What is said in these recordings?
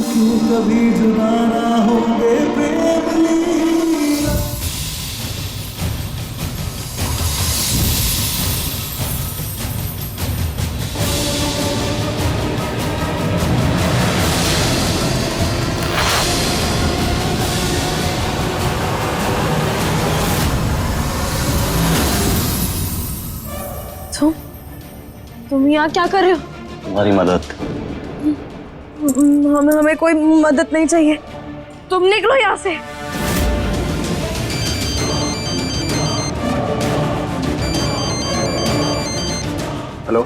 क्यों कभी जुदा ना होंगे प्रेम लीला। तुम यहाँ क्या कर रहे हो? तुम्हारी मदद। हमें कोई मदद नहीं चाहिए, तुम निकलो यहाँ से। हेलो,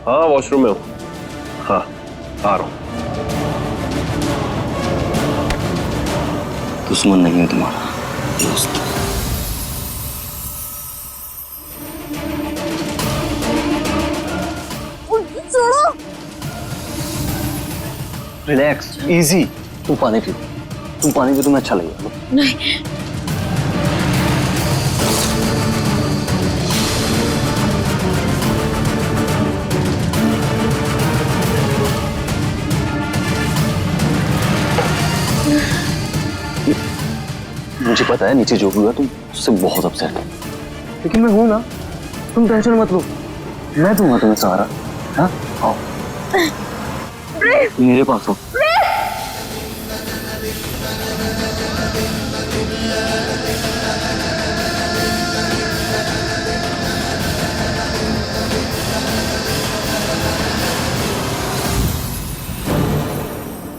हाँ वॉशरूम में हूँ। हाँ आ रहा हूँ। दुश्मन नहीं है तुम्हारा, दोस्त। छोड़ो। Relax, easy. तुम पानी पी, तुम्हें अच्छा लगेगा। नहीं, मुझे पता है नीचे जो हुआ तुम उससे बहुत अपसेट है, लेकिन मैं हूं ना, तुम टेंशन मत लो, मैं दूंगा तुम्हें सहारा। हाँ आओ मेरे पास हो।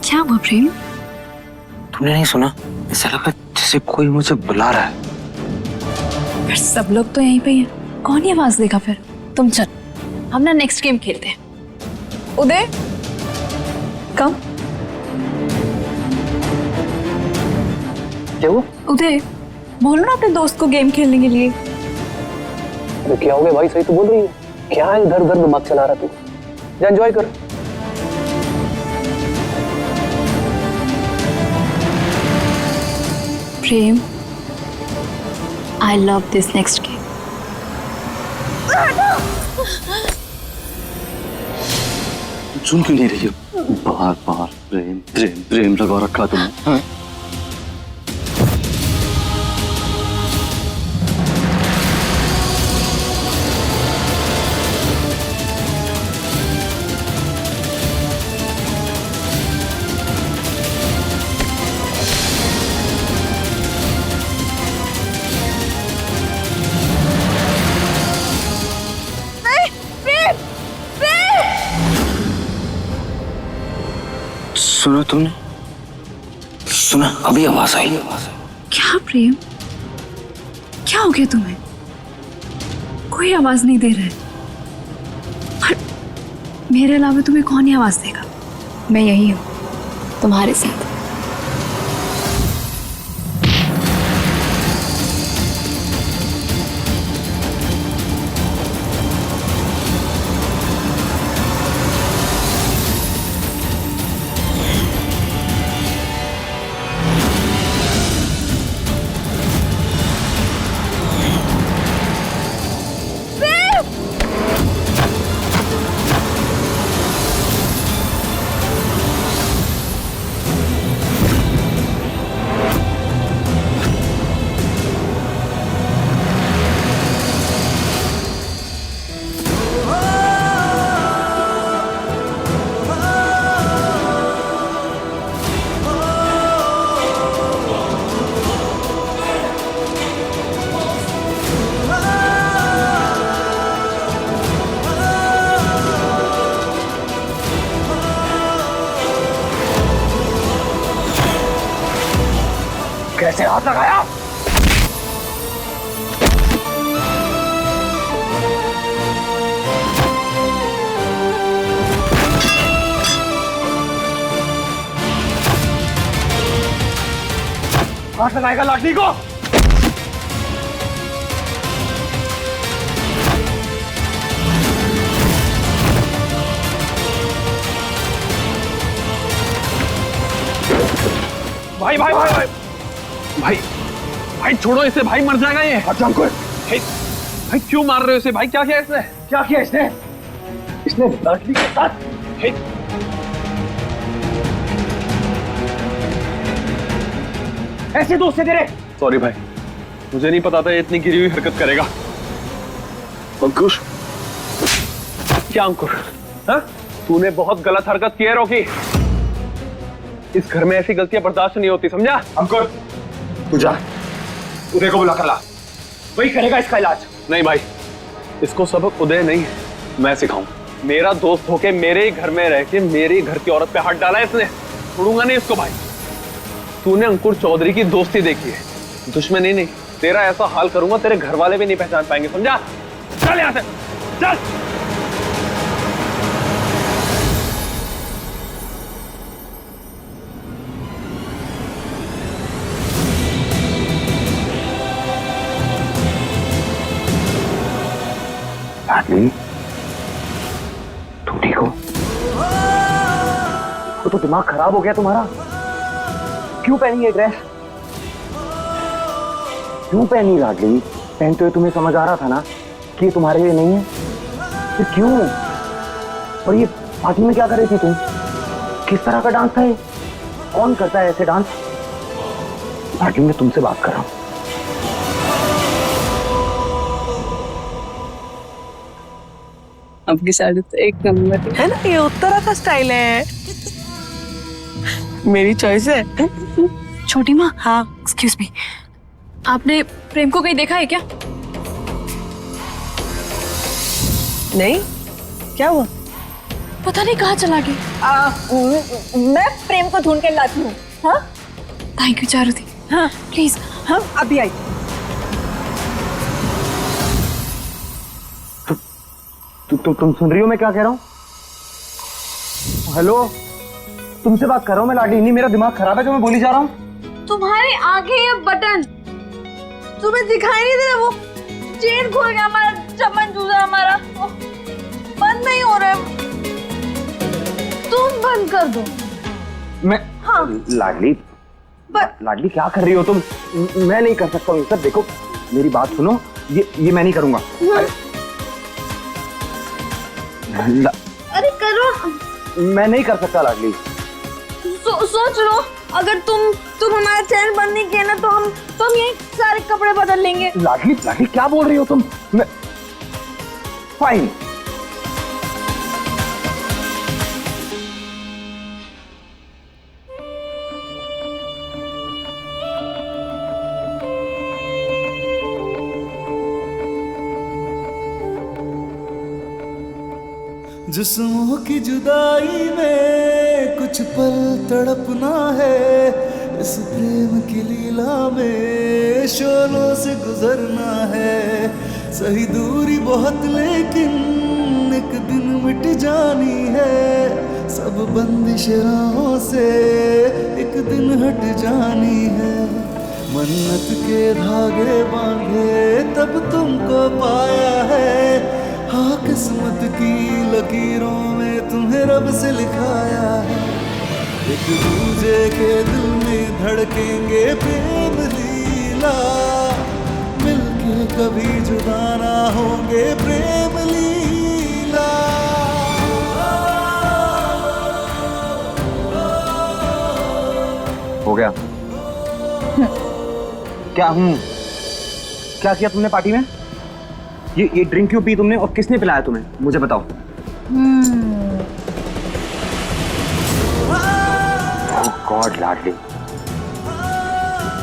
क्या हुआ प्रेम? तुमने नहीं सुना? ऐसा लगा जैसे कोई मुझे बुला रहा है। पर सब लोग तो यहीं पे ही हैं, कौन ही आवाज देगा फिर? तुम चल, हम ना नेक्स्ट गेम खेलते हैं। उदय कम। क्या हुआ? उदय बोलो ना अपने दोस्त को गेम खेलने के लिए। अरे क्या हो गया भाई, सही तो बोल रही है। क्या है इधर उधर दिमाग चला रहा तू? जा एंजॉय कर। प्रेम, I love this next game. सुन क्यों नहीं रही हो? बार बार प्रेम प्रेम प्रेम लगा रखा तुमने। हाँ? सुना तुमने? सुना? अभी आवाज आई। क्या प्रेम, क्या हो गया तुम्हें? कोई आवाज नहीं दे रहा है। पर मेरे अलावा तुम्हें कौन ही आवाज देगा? मैं यही हूं तुम्हारे साथ। कैसे हाथ लगाया? हाथ लगाएगा लाठी को? भाई भाई भाई भाई भाई भाई छोड़ो इसे, भाई मर जाएगा ये। भाई भाई क्यों मार रहे हो इसे? भाई क्या किया इसने? क्या किया इसने? इसने लाठी के साथ ऐसे दोस्त है तेरे? सॉरी भाई, मुझे नहीं पता था ये इतनी गिरी हुई हरकत करेगा। अंकुश। क्या अंकुर? हाँ? तूने बहुत गलत हरकत की है रॉकी। इस घर में ऐसी गलतियां बर्दाश्त नहीं होती, समझा? अंकुर तू जा, उदय को बुला कर ला, वही करेगा इसका इलाज। नहीं भाई, इसको सबक उदय नहीं मैं सिखाऊं। मेरा दोस्त होके मेरे ही घर में रह के मेरे घर की औरत पे हाथ डाला है इसने, छोड़ूंगा नहीं इसको भाई। तूने अंकुर चौधरी की दोस्ती देखी है, दुश्मनी नहीं। तेरा ऐसा हाल करूंगा तेरे घर वाले भी नहीं पहचान पाएंगे, समझा? चल यहां से, चल। लाडली, तू ठीक हो? तो दिमाग खराब हो गया तुम्हारा? क्यों पहनी ये ड्रेस? क्यों पहनी लाडली? पहनते हुए तुम्हें समझ आ रहा था ना कि ये तुम्हारे लिए नहीं है, फिर क्यों? और ये पार्टी में क्या कर रही थी तुम? किस तरह का डांस था ये? कौन करता है ऐसे डांस? लाडली, मैं तुमसे बात कर रहा हूं। आपकी साड़ी तो एक नंबर है ना, ये उत्तरा का स्टाइल है, मेरी चॉइस है। छोटी माँ, हाँ एक्सक्यूज मी, आपने प्रेम को कहीं देखा है क्या? नहीं, क्या हुआ? पता नहीं कहाँ चला गया। मैं प्रेम को ढूंढ के लाती हूँ। हाँ थैंक यू चारुति। हाँ प्लीज। हाँ अभी आई। तुम सुन रही हो मैं क्या कह रहा हूँ? हेलो, तुमसे बात कर रहा हूँ मैं लाडली। नहीं, मेरा दिमाग खराब है जो मैं बोली जा रहा हूँ। तुम्हारे आगे ये बटन तुम्हें दिखाई नहीं दे रहा? वो चेन खोल गया हमारा, चमन चूजा हमारा बंद नहीं हो रहा है। तुम बंद कर दो। मैं हाँ लाडली, लाडली क्या कर रही हो तुम? मैं नहीं कर सकता हूँ ये सब। देखो मेरी बात सुनो, ये मैं नहीं करूंगा। अरे करो। मैं नहीं कर सकता लाडली। सोच लो, अगर तुम हमारा चैन बंद नहीं किया ना तो हम यही सारे कपड़े बदल लेंगे। लाडली, लाडली क्या बोल रही हो तुम? मैं फाइन। जिस्मों की जुदाई में कुछ पल तड़पना है, इस प्रेम की लीला में शोलों से गुजरना है। सही दूरी बहुत लेकिन एक दिन मिट जानी है, सब बंदिश राहों से एक दिन हट जानी है। मन्नत के धागे बांधे तब तुमको पाया है, हाँ किस्मत की लकीरों में तुम्हें रब से लिखाया है। एक दूजे के दिल में धड़केंगे प्रेम लीला, मिलके कभी जुदा ना होंगे प्रेम लीला। हो गया? क्या क्या किया तुमने पार्टी में? ये ड्रिंक क्यों पी तुमने और किसने पिलाया तुम्हें? मुझे बताओ। ओह गॉड लाडली,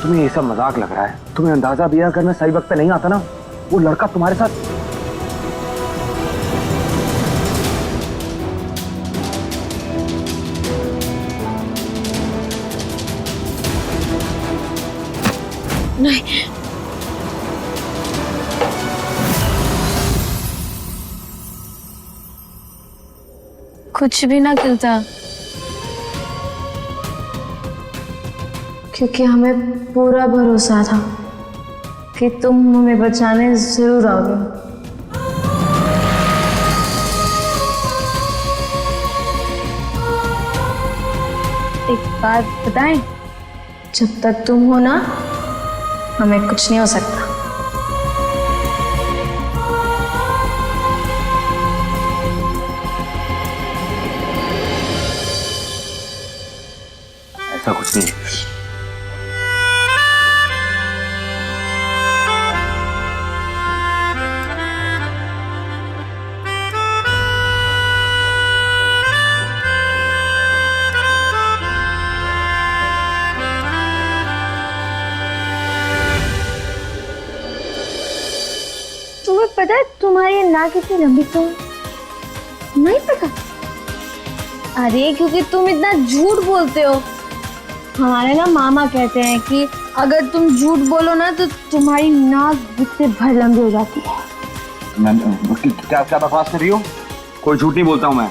तुम्हें ये सब मजाक लग रहा है? तुम्हें अंदाजा भी है अगर मैं सही वक्त पे नहीं आता ना, वो लड़का तुम्हारे साथ। नहीं, कुछ भी ना खिलता, क्योंकि हमें पूरा भरोसा था कि तुम हमें बचाने जरूर आओगे। एक बात बताएं, जब तक तुम हो ना हमें कुछ नहीं हो सकता। ऐसा कुछ नहीं। पता है तुम्हारी नाक कितनी लंबी क्यों? नहीं पता? अरे क्योंकि तुम इतना झूठ बोलते हो। हमारे ना मामा कहते हैं कि अगर तुम झूठ बोलो ना तो तुम्हारी नाक इससे भर लंबी हो जाती है। क्या क्या बकवास कर रही हो? कोई झूठ नहीं बोलता हूँ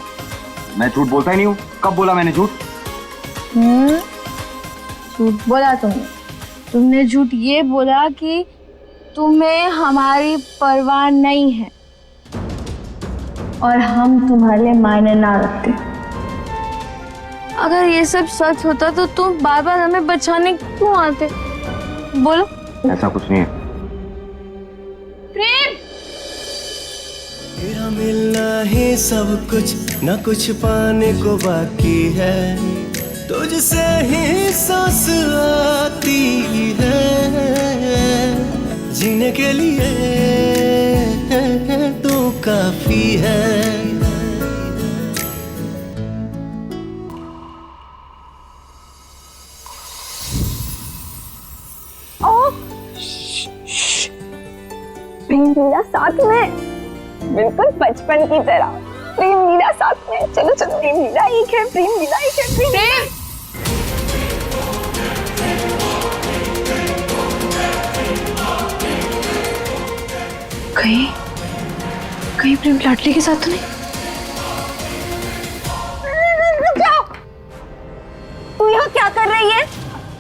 मैं झूठ बोलता ही नहीं हूँ। कब बोला मैंने झूठ? झूठ बोला तुमने झूठ ये बोला कि तुम्हें हमारी परवाह नहीं है और हम तुम्हारे मायने ना रखते। अगर ये सब सच होता तो तुम बार बार हमें बचाने क्यों आते? बोलो। ऐसा कुछ नहीं है। प्रेम, तेरा मिलना ही सब कुछ, न कुछ पाने को बाकी है। तुझसे ही सांस आती है, जीने के लिए तो काफी है। प्रेम लीला साथ में, बिल्कुल बचपन की तरह। प्रेम लीला साथ में, चलो चलो। प्रेम लीला एक है, प्रेम लीला एक है। प्रेम कहीं कहीं प्रेम लाडली के साथ तो नहीं? तू यहाँ क्या कर रही है?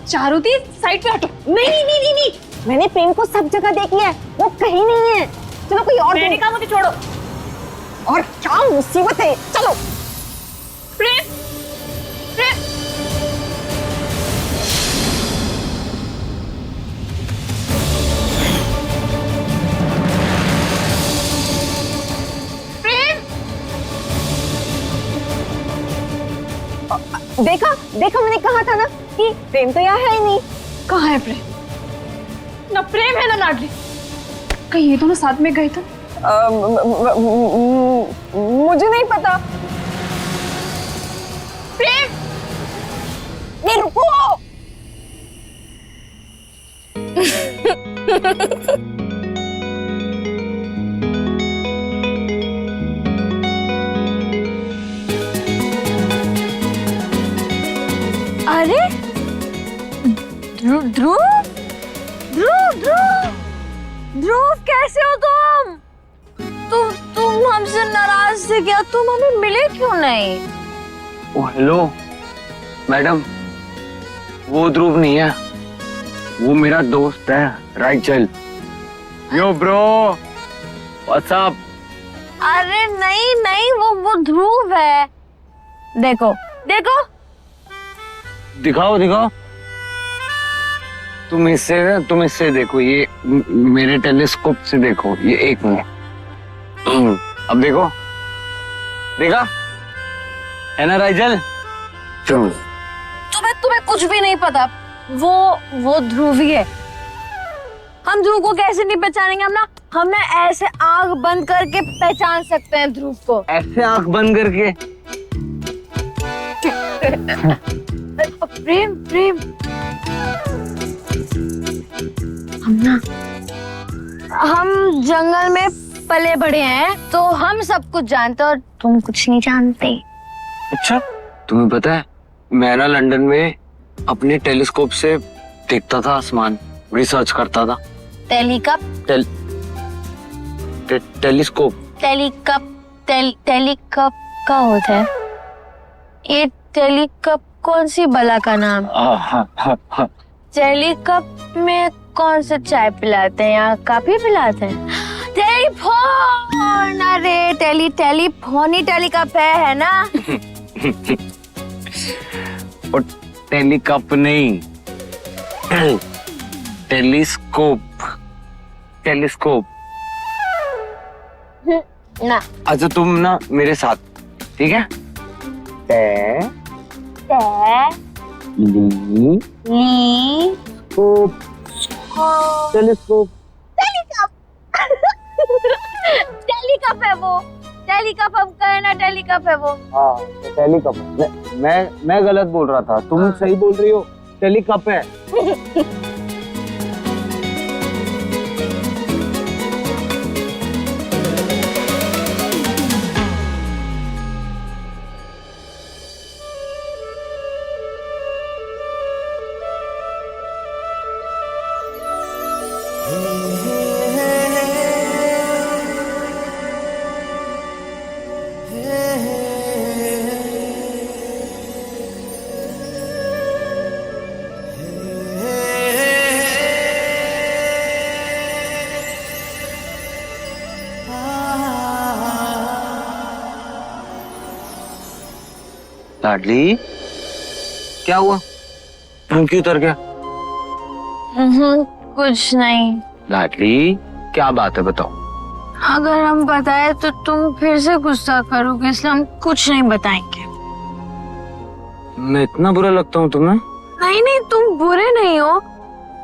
चारुती साइड पे हटो। नहीं नहीं नहीं नहीं, मैंने प्रेम को सब जगह देख लिया है, वो कहीं नहीं है। चलो कोई और का मुझे छोड़ो। और क्या मुसीबत है, चलो। प्रेम, प्रेम, देखा देखा, मैंने कहा था ना कि प्रेम तो यहाँ है ही नहीं। कहाँ है प्रेम? ना प्रेम है ना लाडली। कहीं ये दोनों साथ में गए थे? मुझे नहीं पता। प्रेम, ये रुको। अरे ध्रुव ध्रुव ध्रुव ध्रुव ध्रुव, कैसे हो तुम? तुम हमसे नाराज थे क्या? तुम हमें मिले क्यों नहीं? ओ हेलो मैडम, वो ध्रुव नहीं है, वो मेरा दोस्त है Rachel. Yo bro, what's up? अरे नहीं नहीं, वो ध्रुव है। देखो देखो, दिखाओ दिखाओ। तुम इससे देखो, ये मेरे टेलीस्कोप से देखो, ये एक मिनट। अब देखो, देखा है ना राइजल? चलो। तुम्हें कुछ भी नहीं पता। वो ध्रुव ही है। हम ध्रुव को कैसे नहीं पहचानेंगे? हम ना ऐसे आंख बंद करके पहचान सकते हैं ध्रुव को। ऐसे आंख बंद करके? प्रेम प्रेम, हम जंगल में पले बड़े हैं तो हम सब कुछ जानते और तुम कुछ नहीं जानते। अच्छा, तुम्हें पता है मैं ना लंदन में अपने टेलीस्कोप से देखता था आसमान, रिसर्च करता था। टेलीस्कोप टेलीस्कोप का होता है ये? टेलीस्कोप कौन सी बला का नाम? टेलीकप में कौन सा चाय पिलाते हैं या काफी पिलाते हैं? टेलीफोन। अरे टेलीफोन ही टेलीकप है ना? और टेलीकप नहीं, टेलीस्कोप। ना। अच्छा तुम ना मेरे साथ, ठीक है? टेलीस्कोप टेलीकप है वो। टेलीकप हम कहे ना, टेलीकप है वो। हाँ टेलीकप। मैं गलत बोल रहा था, तुम सही बोल रही हो, टेलीकप है। लाडली क्या हुआ? हम क्यों उतर गया? कुछ नहीं। लाडली क्या बात है बताओ। अगर हम बताए तो तुम फिर से गुस्सा करोगे, इसलिए हम कुछ नहीं बताएंगे। मैं इतना बुरा लगता हूँ तुम्हें? नहीं नहीं, तुम बुरे नहीं हो,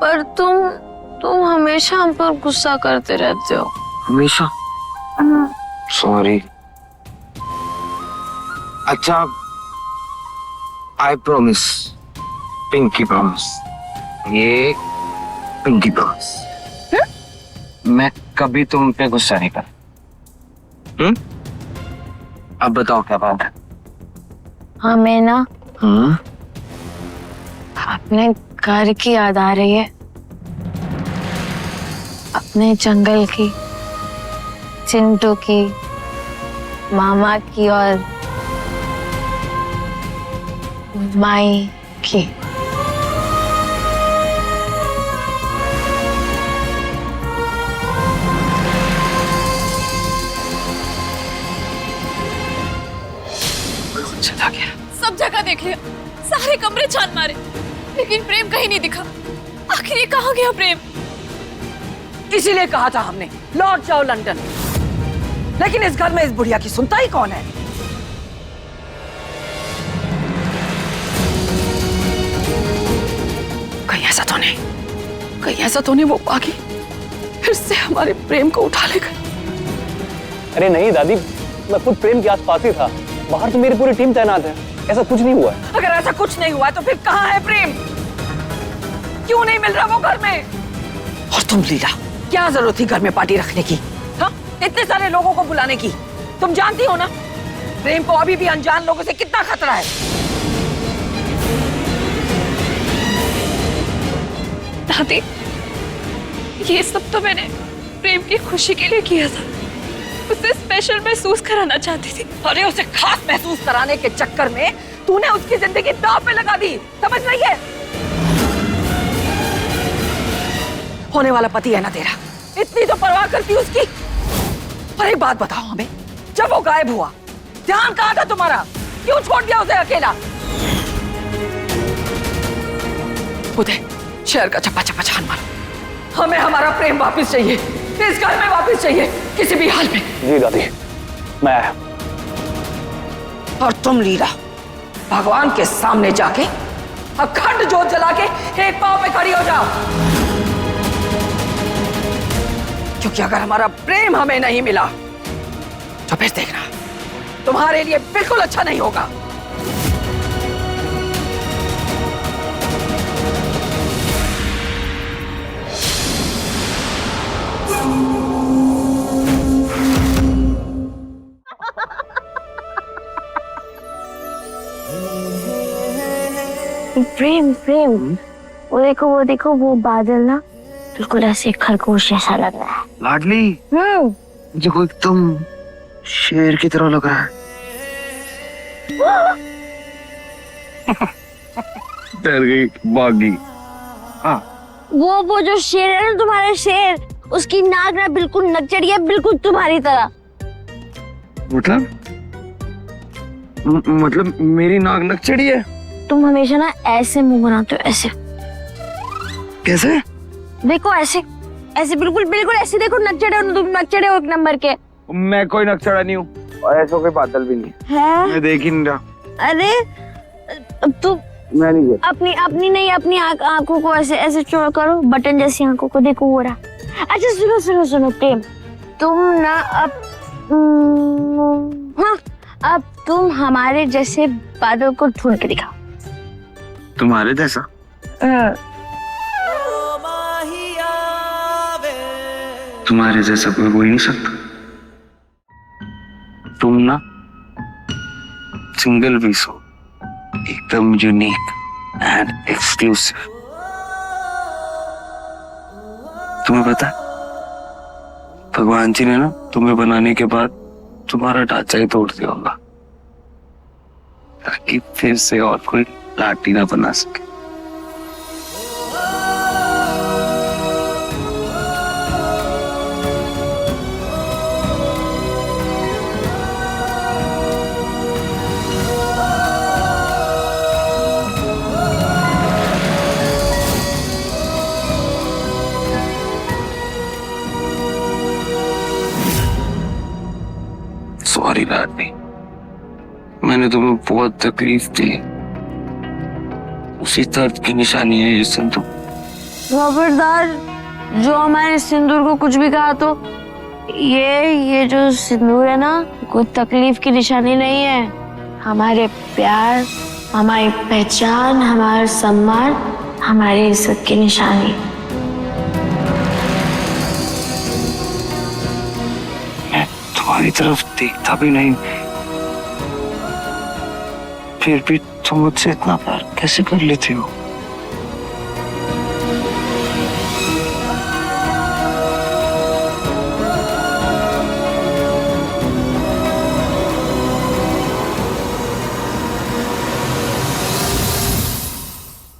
पर तुम हमेशा हम पर गुस्सा करते रहते हो। हमेशा? सॉरी। अच्छा, आई प्रॉमिस, पिंकी प्रॉमिस, ये पिंकी प्रॉमिस, मैं कभी तुम पे गुस्सा नहीं कर। अब बताओ क्या बात है? हमें ना अपने घर की याद आ रही है, अपने जंगल की, चिंटू की, मामा की और माई की। चला गया। सब जगह देख लिया, सारे कमरे छान मारे, लेकिन प्रेम कहीं नहीं दिखा। आखिर ये कहाँ गया प्रेम? इसीलिए कहा था हमने लौट जाओ लंदन, लेकिन इस घर में इस बुढ़िया की सुनता ही कौन है? कहीं ऐसा तो नहीं वो बागी फिर से हमारे प्रेम को उठा लेगा। अरे नहीं दादी, मैं खुद प्रेम के आसपास ही था, बाहर तो मेरी पूरी टीम तैनात है, ऐसा कुछ नहीं हुआ है। अगर ऐसा कुछ नहीं हुआ है तो फिर कहाँ है प्रेम? क्यों नहीं मिल रहा वो घर में? और तुम लीला, क्या जरूरत थी घर में पार्टी रखने की? हाँ, इतने सारे लोगों को बुलाने की। तुम जानती हो ना प्रेम को अभी भी अनजान लोगों से कितना खतरा है। दादी, ये सब तो मैंने प्रेम की खुशी के लिए किया था, उसे स्पेशल महसूस कराना चाहती थी। अरे उसे खास महसूस कराने के चक्कर में तूने उसकी जिंदगी दांव पे लगा दी, समझ रही है? होने वाला पति है ना तेरा, इतनी तो परवाह करती उसकी। और एक बात बताओ हमें, जब वो गायब हुआ ध्यान कहाँ था तुम्हारा? क्यों छोड़ दिया उसे अकेला? उदय, शहर का चप्पा चप्पा छान मारो, हमें हमारा प्रेम वापस चाहिए, इस घर में वापस चाहिए, किसी भी हाल में। जी दादी, मैं आया। और तुम लीला, भगवान के सामने जाके अखंड जोत जला के एक पांव पे खड़ी हो जाओ, क्योंकि अगर हमारा प्रेम हमें नहीं मिला तो फिर देखना तुम्हारे लिए बिल्कुल अच्छा नहीं होगा। प्रेम प्रेम, वो देखो वो बादल ना बिल्कुल ऐसे खरगोश जैसा लग रहा है। लाडली, मुझे कोई एकदम शेर की तरह लग रहा है। डर गई, भाग गई। हाँ, वो जो शेर है ना, तुम्हारा शेर, उसकी नाक ना बिल्कुल नकचड़ी है, बिल्कुल तुम्हारी तरह। मतलब मेरी नाक नकचड़ी है? तुम हमेशा ना ऐसे मुंह बनाते हो, ऐसे। कैसे? देखो ऐसे ऐसे, बिल्कुल बिल्कुल ऐसे। देखो नकचड़े हो तुम, नकचड़े हो एक नंबर के। मैं कोई नकचड़ा नहीं हूँ, और ऐसा कोई बादल भी नहीं है। मैं देख ही नहीं रहा। अरे तू मैं नहीं गया। अपनी आंखों को ऐसे ऐसे चौड़ा करो, बटन जैसी आंखों को, देखो हो रहा। अच्छा सुनो सुनो सुनो प्रेम, तुम ना अब तुम हमारे जैसे बादल को ढूंढ के दिखाओ। तुम्हारे जैसा? तुम्हारे जैसा कोई हो ही नहीं सकता। तुम ना सिंगल पीस हो, एकदम यूनिक एंड एक्सक्लूसिव। तुम्हें पता है, भगवान जी ने ना तुम्हें बनाने के बाद तुम्हारा ढांचा ही तोड़ दिया होगा, ताकि फिर से और कोई लाठी ना बना सके। सॉरी लाडली, मैंने तुम्हें बहुत तकलीफ दी। उसी दर्द की निशानी है ये सिंदूर। खबरदार, जो हमारे सिंदूर को कुछ भी कहा तो ये जो सिंदूर है ना, कोई तकलीफ की निशानी नहीं है। हमारे प्यार, हमारी पहचान, हमारा सम्मान, हमारी इज्जत की निशानी। मैं तुम्हारी तरफ देखता भी नहीं, फिर भी तुम मुझसे इतना प्यार कैसे कर लेती हो?